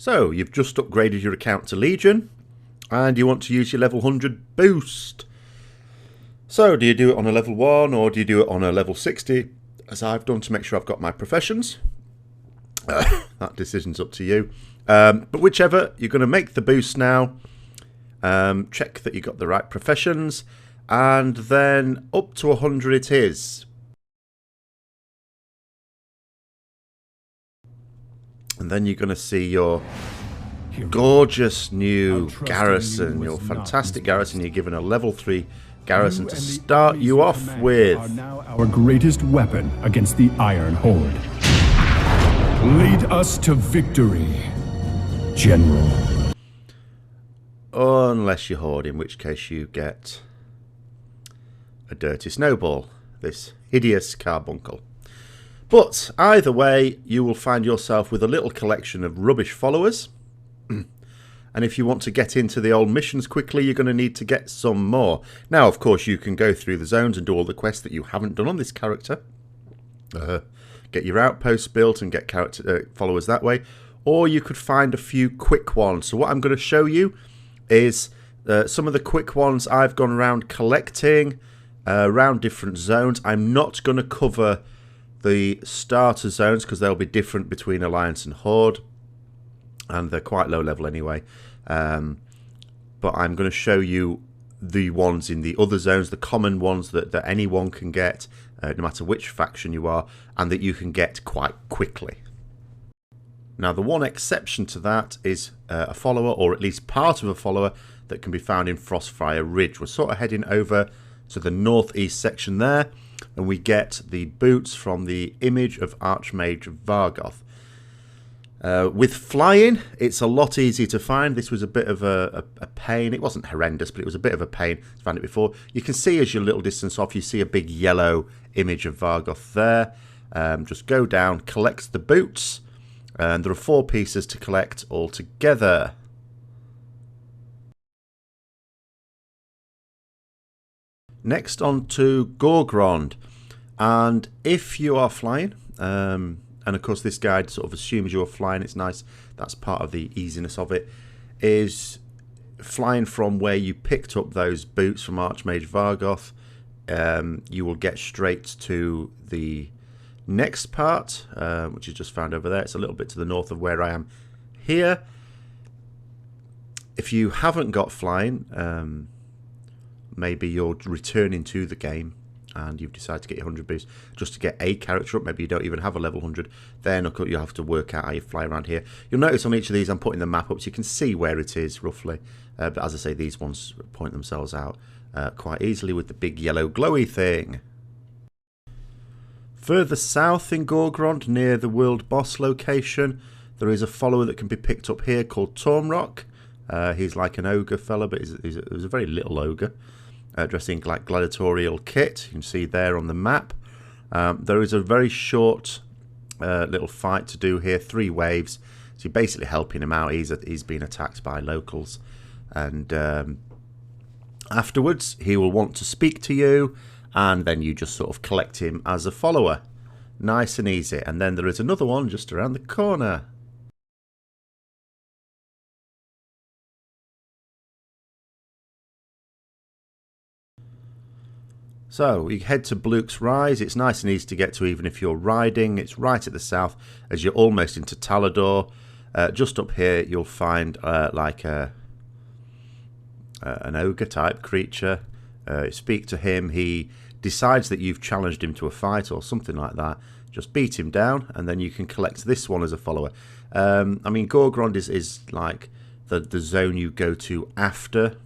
So, you've just upgraded your account to Legion, and you want to use your level 100 boost. So, do you do it on a level 1, or do you do it on a level 60, as I've done to make sure I've got my professions? That decision's up to you. But whichever, you're going to make the boost now. Check that you got the right professions, and then up to 100 it is. And then you're going to see your gorgeous new Garrison, your fantastic Garrison. You're given a level 3 Garrison to start you off with. Are now our greatest weapon against the Iron Horde. Lead us to victory, General. Unless you Horde, in which case you get a dirty snowball, this hideous carbuncle. But either way, you will find yourself with a little collection of rubbish followers. And if you want to get into the old missions quickly, you're going to need to get some more. Now, of course, you can go through the zones and do all the quests that you haven't done on this character. Get your outposts built and get character followers that way. Or you could find a few quick ones. So what I'm going to show you is some of the quick ones I've gone around collecting around different zones. I'm not going to cover the starter zones because they'll be different between Alliance and Horde, and they're quite low level anyway. But I'm going to show you the ones in the other zones, the common ones that anyone can get, no matter which faction you are, and that you can get quite quickly. Now, the one exception to that is a follower, or at least part of a follower, that can be found in Frostfire Ridge. We're sort of heading over to the northeast section there, and we get the boots from the image of Archmage Vargoth. With flying, it's a lot easier to find. This was a bit of a pain. It wasn't horrendous, but it was a bit of a pain to find it before. You can see as you're a little distance off, you see a big yellow image of Vargoth there. Just go down, collect the boots, and there are 4 pieces to collect altogether. Next on to Gorgrond, and if you are flying, and of course this guide sort of assumes you're flying, it's nice, that's part of the easiness of it, is flying from where you picked up those boots from Archmage Vargoth. You will get straight to the next part, which is just found over there. It's a little bit to the north of where I am here. If you haven't got flying, maybe you're returning to the game and you've decided to get your 100 boost just to get a character up. Maybe you don't even have a level 100. Then you'll have to work out how you fly around here. You'll notice on each of these I'm putting the map up so you can see where it is roughly. But as I say, these ones point themselves out quite easily with the big yellow glowy thing. Further south in Gorgrond, near the world boss location, there is a follower that can be picked up here called Tormrock. He's like an ogre fella, but he's a very little ogre. Dressing like gladiatorial kit. You can see there on the map. There is a very short little fight to do here, 3 waves. So you're basically helping him out. He's been attacked by locals. And afterwards, he will want to speak to you, and then you just sort of collect him as a follower. Nice and easy. And then there is another one just around the corner. So, you head to Bluke's Rise. It's nice and easy to get to even if you're riding. It's right at the south as you're almost into Talador. Just up here you'll find like an ogre type creature. Speak to him. He decides that you've challenged him to a fight or something like that. Just beat him down and then you can collect this one as a follower. I mean, Gorgrond is like the zone you go to after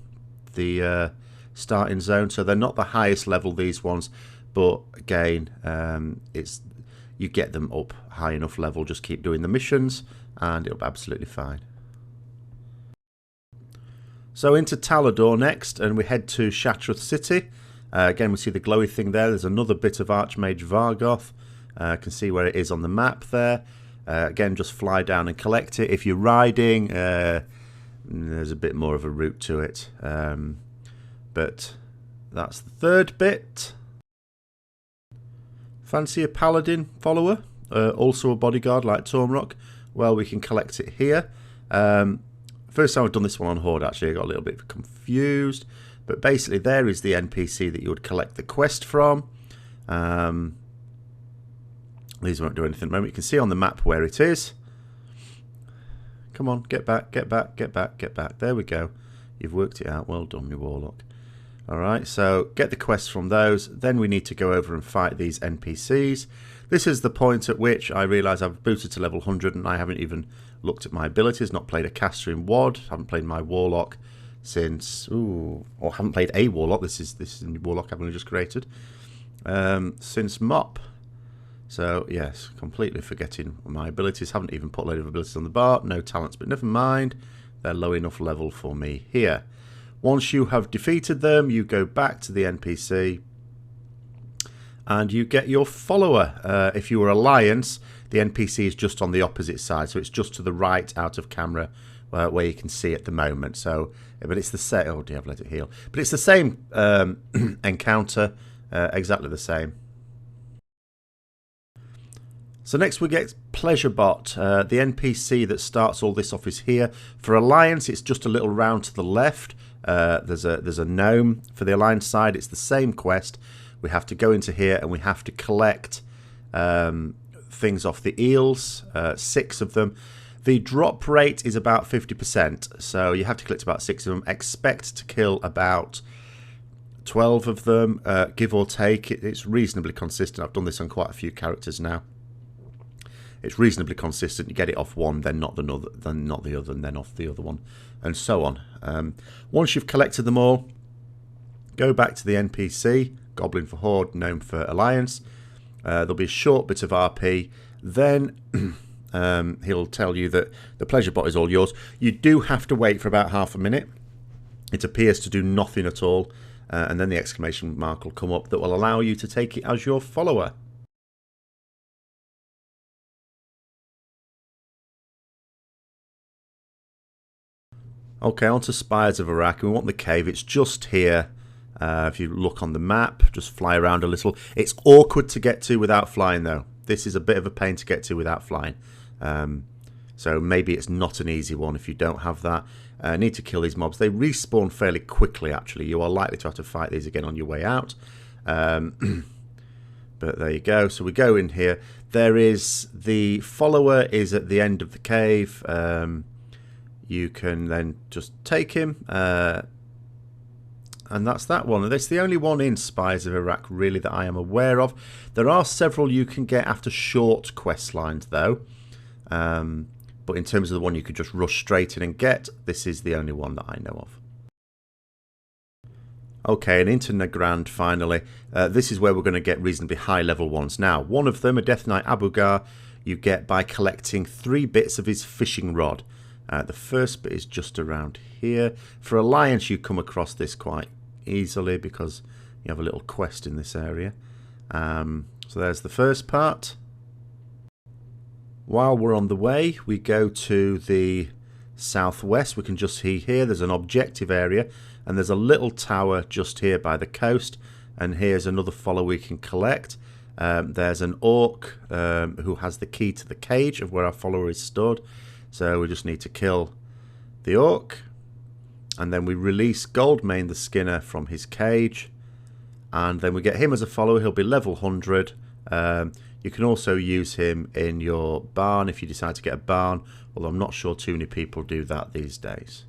the starting zone, so they're not the highest level, these ones, but again, it's you get them up high enough level, just keep doing the missions and it'll be absolutely fine. So into Talador next, and we head to Shattrath City. Again, we see the glowy thing there. There's another bit of Archmage Vargoth. Can see where it is on the map there. Again, just fly down and collect it. If you're riding, there's a bit more of a route to it. But that's the 3rd bit. Fancy a paladin follower? Also a bodyguard like Tormrock? Well, we can collect it here. First time I've done this one on Horde, actually, I got a little bit confused. But basically, there is the NPC that you would collect the quest from. These won't do anything at the moment. You can see on the map where it is. Come on, get back, get back, get back, get back. There we go. You've worked it out. Well done, you Warlock. Alright, so get the quests from those. Then we need to go over and fight these NPCs. This is the point at which I realise I've boosted to level 100 and I haven't even looked at my abilities, not played a caster in WoD, haven't played my Warlock since, or haven't played a Warlock, this is a new Warlock I've only just created, since MOP. So, yes, completely forgetting my abilities, haven't even put a load of abilities on the bar, no talents, but never mind, they're low enough level for me here. Once you have defeated them, you go back to the NPC, and you get your follower. If you were Alliance, the NPC is just on the opposite side, so it's just to the right out of camera where you can see at the moment. So, but it's the same. Oh dear, I've let it heal. But it's the same encounter, exactly the same. So next we get Pleasurebot. The NPC that starts all this off is here. For Alliance, it's just a little round to the left. There's a gnome. For the Alliance side, it's the same quest. We have to go into here and we have to collect things off the eels, 6 of them. The drop rate is about 50%, so you have to collect about 6 of them. Expect to kill about 12 of them, give or take. It's reasonably consistent. I've done this on quite a few characters now. It's reasonably consistent. You get it off one, then not the other, and then off the other one, and so on. Once you've collected them all, go back to the NPC. Goblin for Horde, Gnome for Alliance. There'll be a short bit of RP. Then he'll tell you that the Pleasurebot is all yours. You do have to wait for about half a minute. It appears to do nothing at all. And then the exclamation mark will come up that will allow you to take it as your follower. Okay, on to Spires of Arak. We want the cave. It's just here. If you look on the map, just fly around a little. It's awkward to get to without flying, though. This is a bit of a pain to get to without flying. So maybe it's not an easy one if you don't have that. Need to kill these mobs. They respawn fairly quickly, actually. You are likely to have to fight these again on your way out. But there you go. So we go in here. There is the follower is at the end of the cave. You can then just take him. And that's that one. And that's the only one in Spires of Arak, really, that I am aware of. There are several you can get after short quest lines, though. But in terms of the one you could just rush straight in and get, this is the only one that I know of. Okay, and into Nagrand, finally. This is where we're going to get reasonably high-level ones. Now, one of them, a Death Knight Abugar, you get by collecting 3 bits of his fishing rod. The first bit is just around here. For Alliance, you come across this quite easily because you have a little quest in this area. So there's the first part. While we're on the way, we go to the southwest. We can just see here there's an objective area and there's a little tower just here by the coast, and here's another follower we can collect. There's an orc who has the key to the cage of where our follower is stored. So we just need to kill the orc, and then we release Goldmane the Skinner from his cage, and then we get him as a follower. He'll be level 100. You can also use him in your barn if you decide to get a barn, although I'm not sure too many people do that these days.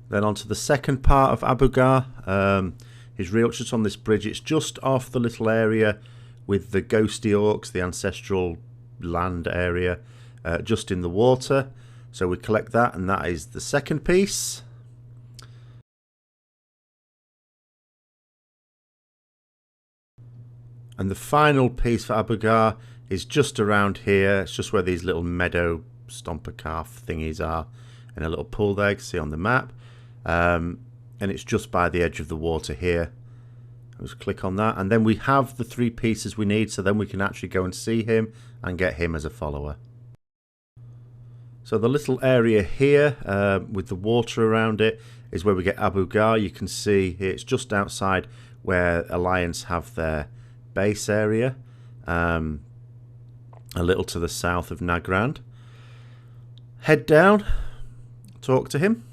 Then on to the second part of Abugar. His real just on this bridge. It's just off the little area with the ghosty orcs, the ancestral land area, just in the water. So we collect that, and that is the second piece. And the final piece for Abugar is just around here. It's just where these little meadow stomper calf thingies are, in a little pool there, you can see on the map. And it's just by the edge of the water here. I'll just click on that, and then we have the 3 pieces we need, so then we can actually go and see him and get him as a follower. So the little area here with the water around it is where we get Abu Ghar. You can see here it's just outside where Alliance have their base area, a little to the south of Nagrand. Head down, talk to him.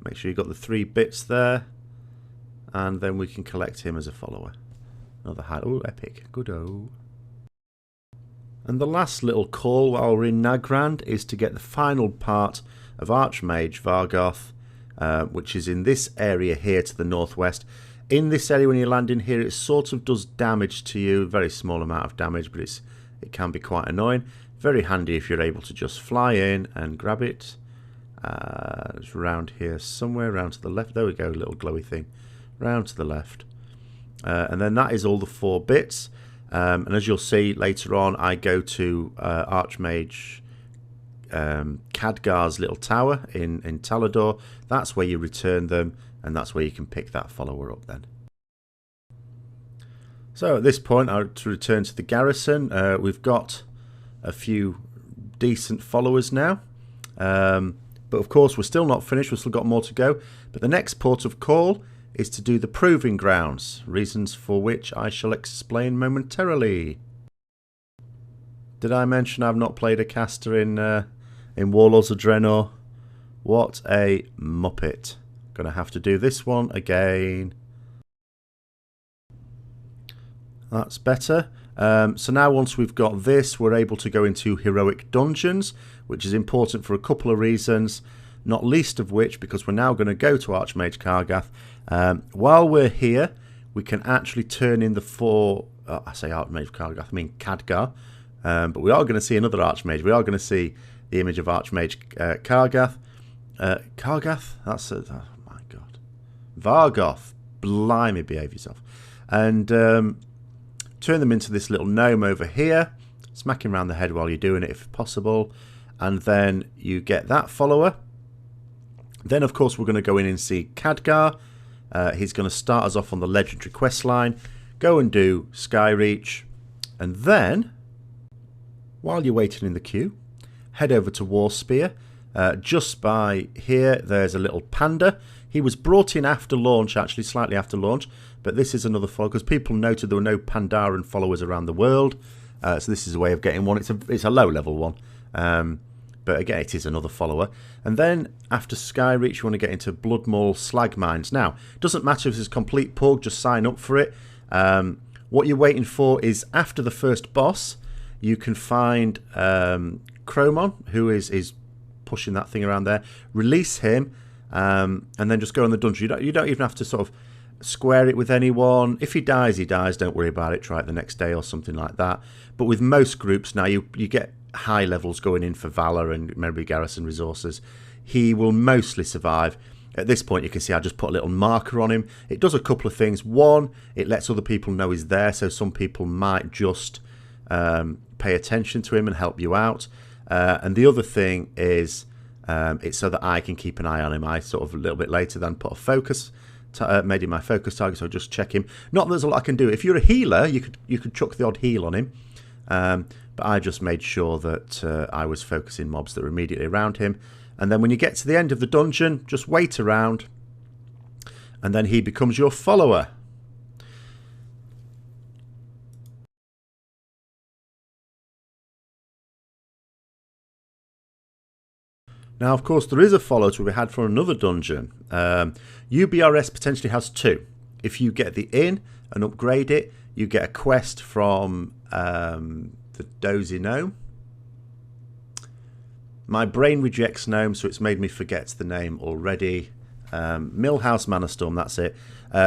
Make sure you've got the 3 bits there, and then we can collect him as a follower. Another high, oh, epic, good-o. And the last little call while we're in Nagrand is to get the final part of Archmage Vargoth, which is in this area here to the northwest. In this area, when you land in here, it sort of does damage to you, very small amount of damage, but it can be quite annoying. Very handy if you're able to just fly in and grab it. It's round here somewhere, round to the left. There we go, little glowy thing. Round to the left. And then that is all the 4 bits. And as you'll see later on, I go to Archmage Khadgar's little tower in Talador. That's where you return them, and that's where you can pick that follower up then. So at this point, to return to the garrison, we've got a few decent followers now. But of course, we're still not finished. We've still got more to go. But the next port of call is to do the Proving Grounds, reasons for which I shall explain momentarily. Did I mention I've not played a caster in Warlords of Draenor? What a muppet. Gonna have to do this one again. That's better. So now once we've got this, we're able to go into heroic dungeons, which is important for a couple of reasons, not least of which because we're now going to go to Archmage Kargath. While we're here, we can actually turn in the 4... I say Archmage Kargath, I mean Khadgar. But we are going to see another Archmage. We are going to see the image of Archmage Kargath. Kargath? That's... oh my god. Vargoth. Blimey, behave yourself. And turn them into this little gnome over here. Smack him around the head while you're doing it if possible. And then you get that follower. Then, of course, we're going to go in and see Khadgar. He's going to start us off on the legendary quest line. Go and do Skyreach. And then, while you're waiting in the queue, head over to Warspear. Just by here, there's a little panda. He was brought in after launch, actually, slightly after launch. But this is another follower, because people noted there were no Pandaren followers around the world. So this is a way of getting one. It's a low-level one. But again, it is another follower. And then, after Skyreach, you want to get into Bloodmaw Slag Mines. Now, it doesn't matter if it's a complete pug, just sign up for it. What you're waiting for is, after the first boss, you can find Cromon, who is pushing that thing around there. Release him, and then just go in the dungeon. You don't even have to sort of square it with anyone. If he dies, he dies. Don't worry about it. Try it the next day or something like that. But with most groups now, you get high levels going in for Valor and maybe Garrison resources. He will mostly survive. At this point, you can see I just put a little marker on him. It does a couple of things. One, it lets other people know he's there, so some people might just pay attention to him and help you out. And the other thing is it's so that I can keep an eye on him. I sort of a little bit later then put a focus, made him my focus target, so I'll just check him. Not that there's a lot I can do. If you're a healer, you could chuck the odd heal on him. But I just made sure that I was focusing mobs that were immediately around him. And then when you get to the end of the dungeon, just wait around. And then he becomes your follower. Now, of course, there is a follow to be had for another dungeon. UBRS potentially has 2. If you get the inn and upgrade it, you get a quest from the Dozy Gnome. My brain rejects Gnome, so it's made me forget the name already. Millhouse Manostorm, that's it.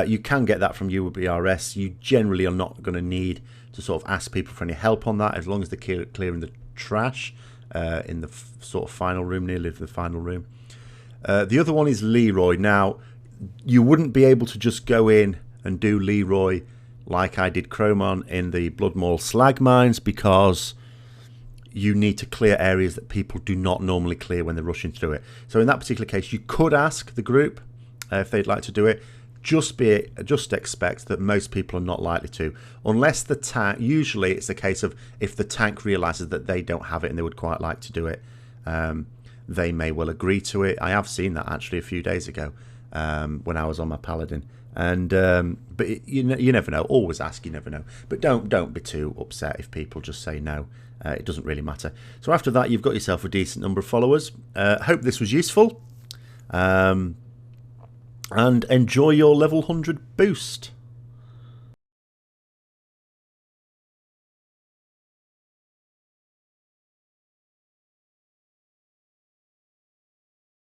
You can get that from UBRS. You generally are not going to need to sort of ask people for any help on that, as long as they're clearing the trash in the sort of final room, nearly the final room. The other one is Leroy. Now, you wouldn't be able to just go in and do Leroy like I did Cromon in the Bloodmaw Slag Mines, because you need to clear areas that people do not normally clear when they're rushing through it. So in that particular case, you could ask the group if they'd like to do it. just expect that most people are not likely to, unless the tank. Usually, it's a case of if the tank realizes that they don't have it and they would quite like to do it, they may well agree to it. I have seen that actually a few days ago when I was on my paladin, and but you never know. Always ask, you never know. But don't be too upset if people just say no. It doesn't really matter. So after that, you've got yourself a decent number of followers. Hope this was useful. And enjoy your level 100 boost.